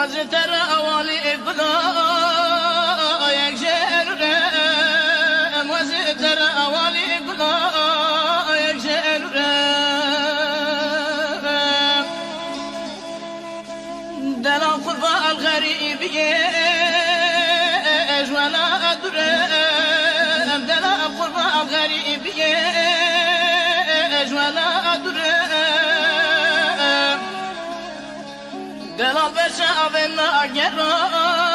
وزتر أولي بلا يكشرم وزتر أولي بلا يكشرم دلا قربا الغريب يج ولا أدرم دلا قربا الغريب يج ولا أدرم دلا بشا بنا جرام